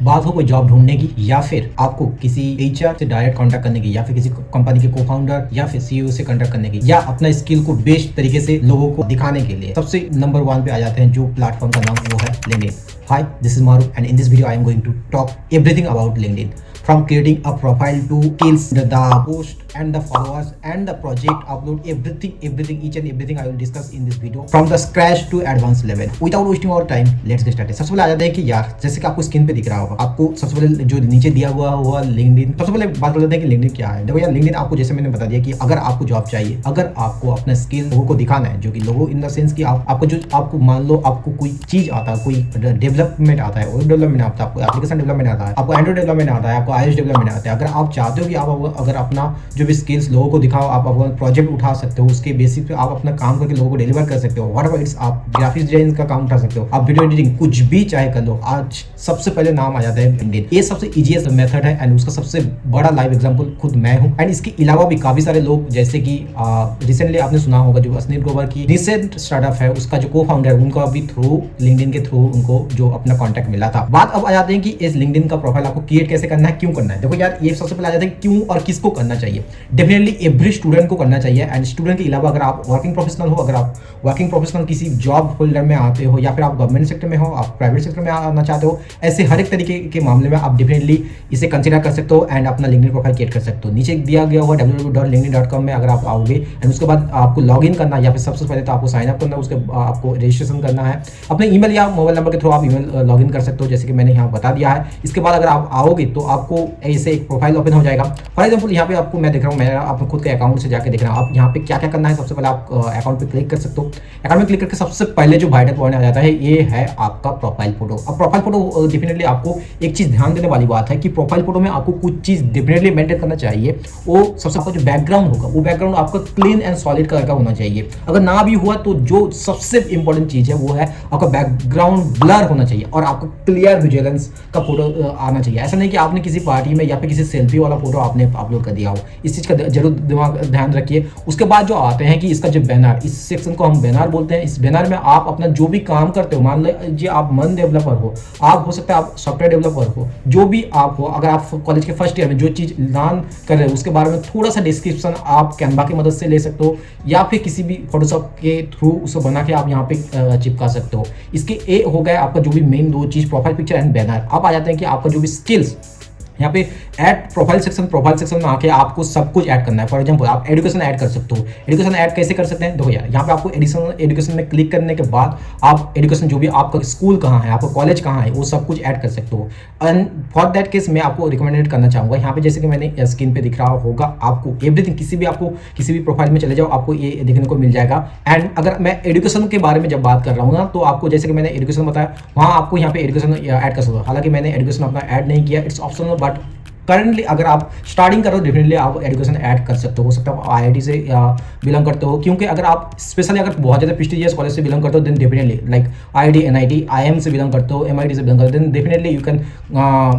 बात हो कोई जॉब ढूंढने की, या फिर आपको किसी एचआर से डायरेक्ट कांटेक्ट करने की, या फिर किसी कंपनी के को फाउंडर या फिर सीईओ से कांटेक्ट करने की, या अपना स्किल को बेस्ट तरीके से लोगों को दिखाने के लिए सबसे नंबर 1 पे आ जाते हैं, जो प्लेटफॉर्म का नाम वो है LinkedIn. Hi, this is Maru, and in this video I am going to talk everything about LinkedIn. From creating a profile to skills, the post and the followers and the project upload, everything, each and everything I will discuss in this video from the scratch to advanced level. Without wasting our time, let's get started. सबसे पहले आ जाते हैं कि यार, जैसे कि आपको screen पे दिख रहा होगा, आपको सबसे पहले जो नीचे दिया हुआ लिंक्डइन, सबसे पहले बात कर लेते हैं कि लिंक्डइन क्या है। देखो यार, लिंक्डइन आपको जैसे मैंने बता दिया कि अगर आपको जॉब चाहिए, अगर आपको अपना स्किल लोगों को दिखाना है, जो कि लोगों इन द सेंस कि आपको मान लो आपको कोई चीज आता है, कोई डेवलपमेंट आता है, वेब डेवलपमेंट आता है, आपको एप्लीकेशन डेवलपमेंट आता है, आपको एंड्रॉइड डेवलपमेंट आता है, आपको iOS डेवलपमेंट आता है। अगर आप चाहते हो कि आप अगर अपना जो भी स्किल्स लोगों को दिखाओ, आप अपना प्रोजेक्ट उठा सकते हो, उसके बेसिस पे आप अपना काम करके लोगों को डिलीवर कर सकते हो, व्हाटएवर इट्स, आप ग्राफिक्स डिजाइन का काम उठा सकते हो, आप वीडियो एडिटिंग कुछ भी चाहे कर लो। आज सबसे पहले नाम आ जाता है लिंक्डइन। ये सबसे इजीएस्ट मेथड है एंड उसका सबसे बड़ा लाइव एग्जांपल खुद मैं हूं। एंड इसके अलावा भी काफी सारे लोग, जैसे कि रिसेंटली आपने सुना होगा जो असनील ग्रोवर की रिसेंट स्टार्टअप है, उसका जो को फाउंडर है, उनका भी थ्रू लिंक्डइन के थ्रू उनको जो अपना कॉन्टैक्ट मिला था। बात अब आ जाते हैं कि इस लिंक्डइन का प्रोफाइल आपको क्रिएट कैसे करना है, क्यों करना है। देखो यार, ये सबसे पहले आ जाते हैं क्यों और किसको करना चाहिए। डेफिनेटली एवरी स्टूडेंट को करना चाहिए। एंड स्टूडेंट के अलावा अगर आप वर्किंग प्रोफेशनल हो, अगर आप वर्किंग प्रोफेशनल किसी जॉब होल्डर में आते हो, या फिर आप गवर्नमेंट सेक्टर में हो, आप प्राइवेट सेक्टर में आना चाहते हो, ऐसे हर एक तरीके के मामले में आप डेफिनेटली इसे कंसिडर कर सकते हो एंड अपना लिंक्डइन प्रोफाइल क्रिएट कर सकते हो। नीचे दिया गया हुआ www.linkedin.com में अगर आप आओगे एंड उसके बाद आपको लॉग इन करना है, या फिर सबसे पहले तो आपको साइन अप करना है, उसके आपको रजिस्ट्रेशन करना है। अपने ईमेल या मोबाइल नंबर के थ्रू आप ईमेल लॉग इन कर सकते हो, जैसे कि मैंने यहाँ बता दिया है। इसके बाद अगर आप आओगे तो आपको ऐसे एक प्रोफाइल ओपन हो जाएगा। फॉर एग्जाम्पल यहाँ पे आपको मैं देख रहा हूँ, मेरा अपने खुद के अकाउंट से जाकर देख रहा हूँ। आप यहाँ पे क्या क्या करना है, सबसे पहले आप अकाउंट पे क्लिक कर सकते हो। अकाउंट में क्लिक करके सबसे पहले जो वाइटल पॉइंट आ जाता है, ये है आपका प्रोफाइल फोटो। अब प्रोफाइल फोटो डेफिनेटली आपको एक चीज ध्यान देने वाली बात है कि प्रोफाइल फोटो में आपको कुछ चीज डेफिनेटली मेंटेन करना चाहिए। वो सबसे आपका जो बैकग्राउंड होगा, वो बैकग्राउंड आपका क्लीन एंड सॉलिड कलर का होना चाहिए। अगर ना भी हुआ तो जो सबसे इंपॉर्टेंट चीज है वो है आपका बैकग्राउंड ब्लर होना चाहिए और आपको क्लियर विजुअलेंस का फोटो आना चाहिए। ऐसा नहीं कि आपने किसी पार्टी में या फिर किसी सेल्फी वाला फोटो आपने अपलोड कर दिया हो। इस चीज का जरूर दिमाग ध्यान रखिए। उसके बाद जो आते हैं कि इसका जो बैनर, इस सेक्शन को हम बैनर बोलते हैं। इस बैनर में आप अपना जो भी काम करते हो, मान लीजिए आप मन डेवलपर हो, आप हो सकता है आप सॉफ्टवेयर डेवलपर हो, जो भी आप हो, अगर आप कॉलेज के फर्स्ट ईयर में जो चीज लर्न कर रहे हो उसके बारे में थोड़ा सा डिस्क्रिप्शन आप कैनवा की मदद से ले सकते हो, या फिर किसी भी फोटोशॉप के थ्रू उसको बना के आप यहाँ पे चिपका सकते हो। इसके ए हो गया आपका जो भी मेन दो चीज, प्रोफाइल पिक्चर एंड बैनर। अब आ जाते हैं कि आपका जो भी स्किल्स, यहाँ पे ऐड प्रोफाइल सेक्शन में आके आपको सब कुछ ऐड करना है। फॉर एग्जांपल आप एजुकेशन ऐड कर सकते हो। एजुकेशन ऐड कैसे कर सकते हैं, देखो यार, यहाँ पे आपको एजुकेशन में क्लिक करने के बाद आप एजुकेशन जो भी आपका स्कूल कहाँ है, आपका कॉलेज कहाँ है, वो सब कुछ ऐड कर सकते हो। एंड फॉर दैट केस मैं आपको रिकमेंडेड करना चाहूँगा, यहाँ पे जैसे कि मैंने स्क्रीन पे दिख रहा होगा आपको एवरीथिंग, किसी भी प्रोफाइल में चले जाओ आपको ये देखने को मिल जाएगा। एंड अगर मैं एजुकेशन के बारे में जब बात कर रहा हूँ ना, तो आपको जैसे कि मैंने एजुकेशन बताया, वहाँ आपको यहाँ पे एजुकेशन ऐड कर सकते हो। हालांकि मैंने एजुकेशन अपना ऐड नहीं किया, इट्स ऑप्शनल, बट करंटली अगर आप स्टार्टिंग करो डेफिनेटली आप एजुकेशन ऐड कर सकते हो सकता है आप आईआईटी से बिलोंग करते हो, क्योंकि अगर आप स्पेशली अगर बहुत ज़्यादा प्रेस्टिजियस कॉलेज से बिलोंग करते हो, then definitely like IIT, NIT, IIM से बिलोंग करते हो, एमआईटी से बिलोंग करते हो, then definitely you can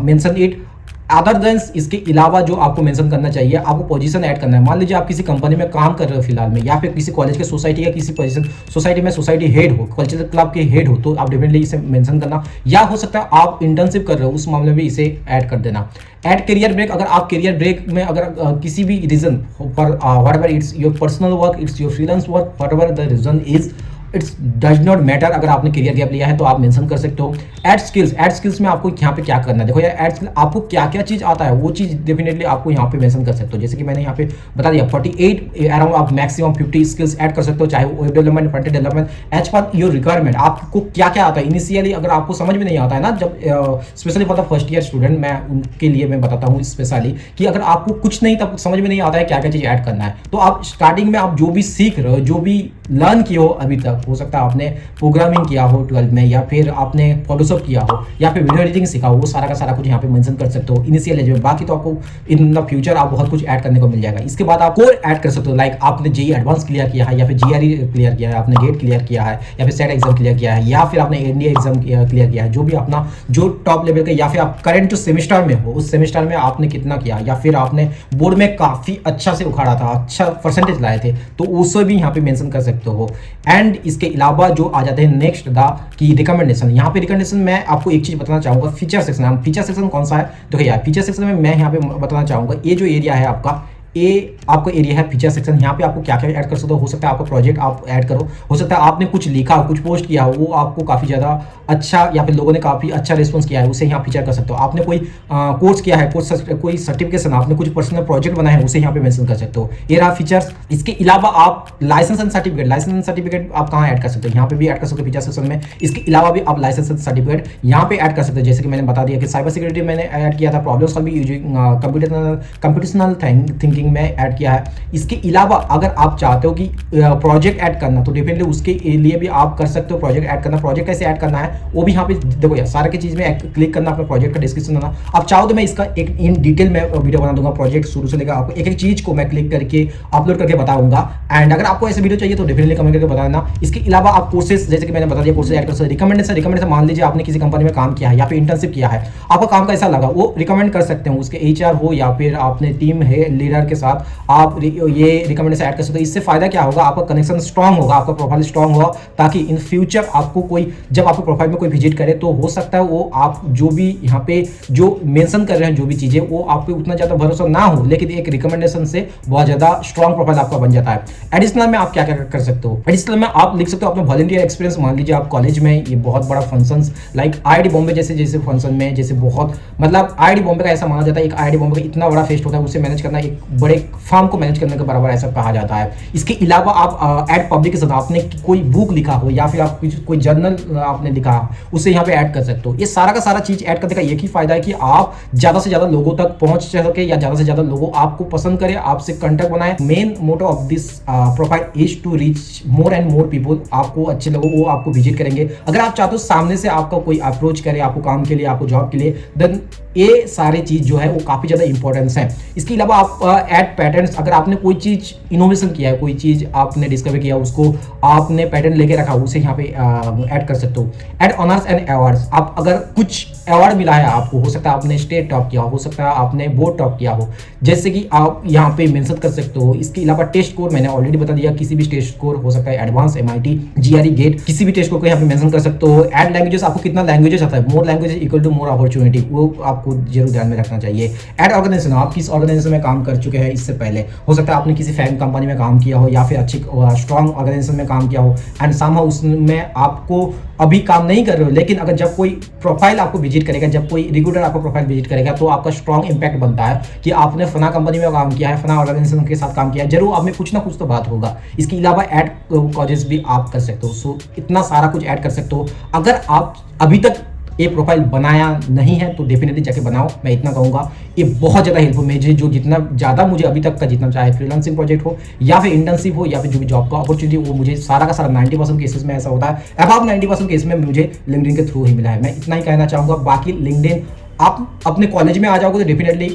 mention it. Other than इसके अलावा जो आपको मेंशन करना चाहिए, आपको पोजीशन ऐड करना है। मान लीजिए आप किसी कंपनी में काम कर रहे हो फिलहाल में, या फिर किसी कॉलेज के सोसाइटी या किसी पोजीशन सोसाइटी में सोसाइटी हेड हो, कल्चरल क्लब के हेड हो, तो आप डेफिनेटली इसे मेंशन करना। या हो सकता है आप इंटर्नशिप कर रहे हो, उस मामले में इसे ऐड कर देना। ऐड करियर ब्रेक, अगर आप करियर ब्रेक में अगर किसी भी reason for whatever it's your personal work, it's your freelance work, whatever the reason is, it's does not matter. अगर आपने करियर गैप लिया है तो आप मेंशन कर सकते हो। ऐड स्किल्स में आपको यहाँ पे क्या करना है, देखो यार, ऐड स्किल आपको क्या क्या चीज आता है वो चीज डेफिनेटली आपको यहाँ पे मेंशन कर सकते हो। जैसे कि मैंने यहाँ पे बता दिया 48 अराउंड आप मैक्सिमम 50 स्किल्स ऐड कर सकते हो, चाहे web development, front end development, as per your requirement. आपको क्या क्या आता है इनिशियली, अगर आपको समझ में नहीं आता है ना, जब specially for the first year student, मैं उनके लिए मैं बताता हूँ स्पेशली कि अगर आपको कुछ नहीं तब समझ में नहीं आता है क्या क्या चीज ऐड करना है, तो आप स्टार्टिंग में आप जो भी सीख रहे हो, जो भी लर्न किए हो अभी तक, हो सकता है आपने प्रोग्रामिंग किया हो 12 में, या फिर आपने फोटोशॉप किया हो, या फिर वीडियो एडिटिंग सीखा हो, वो सारा का सारा कुछ यहाँ पे मेंशन कर सकते हो इनिशियल एज में। बाकी तो आपको इन द फ्यूचर आप बहुत कुछ ऐड करने को मिल जाएगा। इसके बाद आप कोर ऐड कर सकते हो, लाइक आपने जेईई एडवांस क्लियर किया है, या फिर जीआरई क्लियर किया है, आपने गेट क्लियर किया है, या फिर सेट एग्जाम क्लियर किया है, या फिर आपने एनडीए एग्जाम क्लियर किया है, जो भी अपना जो टॉप लेवल का, या फिर आप करंट जो सेमेस्टर में हो उस सेमेस्टर में आपने कितना किया, या फिर आपने बोर्ड में काफी अच्छा से उखाड़ा था, अच्छा परसेंटेज लाए थे, तो उसे भी यहाँ पे मेंशन कर सकते सकते हो। एंड इसके अलावा जो आ जाते हैं नेक्स्ट द की रिकमेंडेशन। यहाँ पे रिकमेंडेशन मैं आपको एक चीज़ बताना चाहूँगा, फीचर सेक्शन। फीचर सेक्शन कौन सा है? देखो यार, फीचर सेक्शन में मैं यहाँ पे बताना चाहूँगा, ये जो एरिया है आपका, ये आपका एरिया है फीचर सेक्शन। यहाँ पे आपको क्या क्या ऐड कर सकते हो सकता है आपका प्रोजेक्ट आप ऐड करो, हो सकता है आपने कुछ लिखा हो, कुछ पोस्ट किया हो, वो आपको काफ़ी ज़्यादा अच्छा या फिर लोगों ने काफ़ी अच्छा रिस्पॉन्स किया है, उसे यहाँ फीचर कर सकते हो। आपने कोई कोर्स किया है, कोई सर्टिफिकेशन, आपने कुछ पर्सनल प्रोजेक्ट बनाया है, उसे यहाँ पे मेंशन कर सकते हो। ये रहा फीचर्स। इसके अलावा आप लाइसेंस एंड सर्टिफिकेट आप कहाँ ऐड कर सकते हो? यहाँ पे भी ऐड कर सकते हो फीचर सेक्शन में। इसके अलावा भी आप लाइसेंस एंड सर्टिफिकेट यहाँ पे ऐड कर सकते हो। जैसे कि मैंने बता दिया कि साइबर सिक्योरिटी मैंने ऐड किया था, problem solving using computational thinking में ऐड किया है। इसके अलावा अगर आप चाहते हो कि प्रोजेक्ट ऐड करना, तो डेफिनेटली उसके लिए भी आप कर सकते हो प्रोजेक्ट ऐड करना। प्रोजेक्ट कैसे ऐड करना है वो भी यहाँ पे देखो यार, सारे की चीज में क्लिक करना, अपने प्रोजेक्ट का डिस्क्रिप्शन देना। आप चाहो तो मैं इसका एक इन डिटेल में वीडियो बना दूंगा, प्रोजेक्ट शुरू से लेकर आपको एक एक चीज को मैं क्लिक करके अपलोड करके बताऊंगा। एंड अगर आपको ऐसे वीडियो चाहिए तो डेफिनेटली कमेंट करके बताना। इसके अलावा आप कोर्सेज, जैसे कि मैंने बता दिया, कोर्सेज ऐड कर सकते हो। रिकमेंडेशन मान लीजिए आपने किसी कंपनी में काम किया है या फिर इंटर्नशिप किया है, आपका काम कैसा लगा वो रिकमेंड कर सकते हो। उसके HR हो या फिर आपने टीम है लीडर के साथ आप ये रिकमेंडेशन ऐड कर सकते हो। इससे फायदा क्या होगा? आपका कनेक्शन स्ट्रांग होगा, आपका प्रोफाइल स्ट्रांग होगा, ताकि इन फ्यूचर आपको कोई, जब आपको प्रोफाइल में कोई विजिट करे तो हो सकता है वो आप जो भी यहाँ पे जो मेंशन कर रहे हैं जो भी चीजें, वो आप पे उतना ज्यादा भरोसा ना हो, लेकिन एक रिकमेंडेशन से बहुत ज्यादा स्ट्रांग प्रोफाइल आपका बन जाता है। एडिशनल में आप क्या क्या कर सकते हो? एडिशनल में आप लिख सकते हो अपना वॉलंटियर एक्सपीरियंस। मान लीजिए आप कॉलेज में ये बहुत बड़ा फंक्शंस लाइक IIT बॉम्बे जैसे फंक्शन में, जैसे बहुत मतलब IIT बॉम्बे का ऐसा माना जाता है, एक IIT बॉम्बे का इतना बड़ा फेस्ट होता है, उसे मैनेज करना एक बड़े फर्म को मैनेज करने के बराबर ऐसा कहा जाता है। इसके अलावा आप ऐड पब्लिकेशन, आपने कोई बुक लिखा हो या फिर आप कोई जर्नल आपने लिखा, उसे यहाँ पे ऐड कर सकते हो। ये सारा का सारा चीज ऐड करने का एक ही फायदा है कि आप ज्यादा से ज्यादा लोगों तक पहुंच सके या ज्यादा से ज्यादा लोगों आपको पसंद करे, आपसे कांटेक्ट बनाए। Main motto of this profile is to reach more and more people. आपको अच्छे लोगों वो आपको विजिट करेंगे। अगर आप चाहते हो सामने से आपका कोई अप्रोच करे आपको काम के लिए, आपको जॉब के लिए, देन ये सारे चीज जो है वो काफी ज्यादा इंपॉर्टेंस है। इसके अलावा आप ऐड पैटर्न्स, अगर आपने कोई चीज इनोवेशन किया है, कोई चीज आपने डिस्कवर किया, उसको आपने पैटर्न लेके रखा, उसे यहाँ पे ऐड कर सकते हो। ऐड ऑनर्स एंड अवार्ड्स, आप अगर कुछ अवार्ड मिला है आपको, हो सकता है आपने स्टेट टॉप किया हो सकता है आपने बोर्ड टॉप किया हो, जैसे कि आप यहाँ पे मेंशन कर सकते हो। इसके अलावा टेस्ट स्कोर मैंने ऑलरेडी बता दिया, किसी भी टेस्ट स्कोर हो सकता है एडवांस, MIT, GRE, गेट, किसी भी टेस्ट स्कोर को यहाँ पे मेंशन कर सकते हो। ऐड लैंग्वेजेस, आपको कितना लैंग्वेजेस आता है, more languages equal to more opportunity, वो आपको जरूर ध्यान में रखना चाहिए। ऐड ऑर्गेनाइजेशन, आप किस ऑर्गेनाइजेशन में काम कर चुके हैं इससे पहले, हो सकता है आपने किसी फैन कंपनी में काम किया हो या फिर अच्छी स्ट्रॉन्ग ऑर्गेनाइजेशन में काम किया हो, एंड समहाउ उसमें आपको अभी काम नहीं कर रहे हो, लेकिन अगर जब कोई प्रोफाइल आपको विजिट करेगा, जब कोई रिक्रूटर आपको प्रोफाइल विजिट करेगा, तो आपका स्ट्रॉन्ग इंपैक्ट बनता है कि आपने फना कंपनी में काम किया है, फना ऑर्गेनाइजेशन के साथ काम किया है, जरूर आप में कुछ ना कुछ तो बात होगा। इसके अलावा ऐड कॉजेस भी आप कर सकते हो। सो इतना सारा कुछ ऐड कर सकते हो। अगर आप अभी तक ये प्रोफाइल बनाया नहीं है तो डेफिनेटली जाके बनाओ, मैं इतना कहूँगा। ये बहुत ज़्यादा हेल्पफुल, मुझे जो जितना ज़्यादा मुझे अभी तक का जितना चाहे फ्रीलांसिंग प्रोजेक्ट हो या फिर इंटर्नशिप हो या फिर जो भी जॉब का अपॉर्चुनिटी, वो मुझे सारा का सारा 90% केसेस में ऐसा होता है, अबाव 90% केस में मुझे लिंक्डइन के थ्रू ही मिला है। मैं इतना ही कहना चाहूँगा। बाकी लिंक्डइन आप अपने कॉलेज में आ जाओगे तो definitely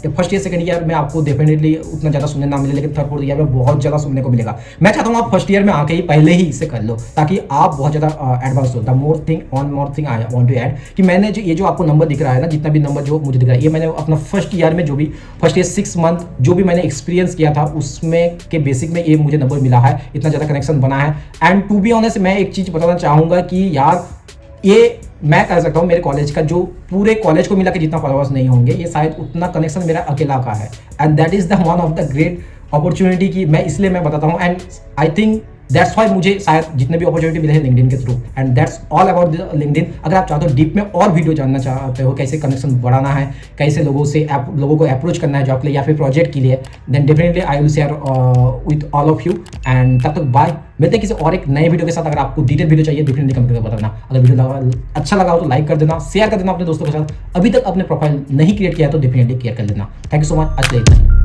first year second year में आपको डेफिनेटली उतना ज़्यादा सुनने ना मिले, लेकिन थर्ड फोर्थ ईयर में बहुत ज़्यादा सुनने को मिलेगा। मैं चाहता हूँ आप फर्स्ट ईयर में आके ही पहले ही इसे कर लो, ताकि आप बहुत ज़्यादा एडवांस हो। The more thing I want to add कि मैंने जो ये जो आपको नंबर दिख रहा है ना, जितना भी नंबर जो मुझे दिख रहा है, ये मैंने अपना फर्स्ट ईयर में जो भी फर्स्ट ईयर 6 मंथ जो भी मैंने एक्सपीरियंस किया था उसमें के बेसिक में ये मुझे नंबर मिला है, इतना ज़्यादा कनेक्शन बना है। एंड टू बी ऑनेस्ट, मैं एक चीज़ बताना चाहूँगा कि यार ये मैं कह सकता हूँ मेरे कॉलेज का जो पूरे कॉलेज को मिला के जितना फॉलोअर्स नहीं होंगे, ये शायद उतना कनेक्शन मेरा अकेला का है। And that is the one of the great opportunity की मैं इसलिए मैं बताता हूँ। And I think that's why मुझे शायद जितने भी अपॉर्चुनिटी मिले हैं लिंक्डइन के through. And that's all about the LinkedIn. अगर आप चाहते हो डीप में और वीडियो जानना चाहते हो, कैसे कनेक्शन बढ़ाना है, कैसे लोगों को अप्रोच करना है जॉब के लिए या फिर प्रोजेक्ट के लिए, then definitely I will share with all of you. And तब तक बाय, मिलते हैं किसी और एक नए वीडियो के साथ। अगर आपको डिटेल वीडियो चाहिए डेफिनेटली कमेंट करके बताना। अगर वीडियो अच्छा लगा हो तो लाइक कर देना, शेयर कर देना अपने दोस्तों के साथ। अभी तक अपने प्रोफाइल नहीं क्रिएट किया है तो डेफिनेटली क्रिएट कर लेना। Thank you so much. आज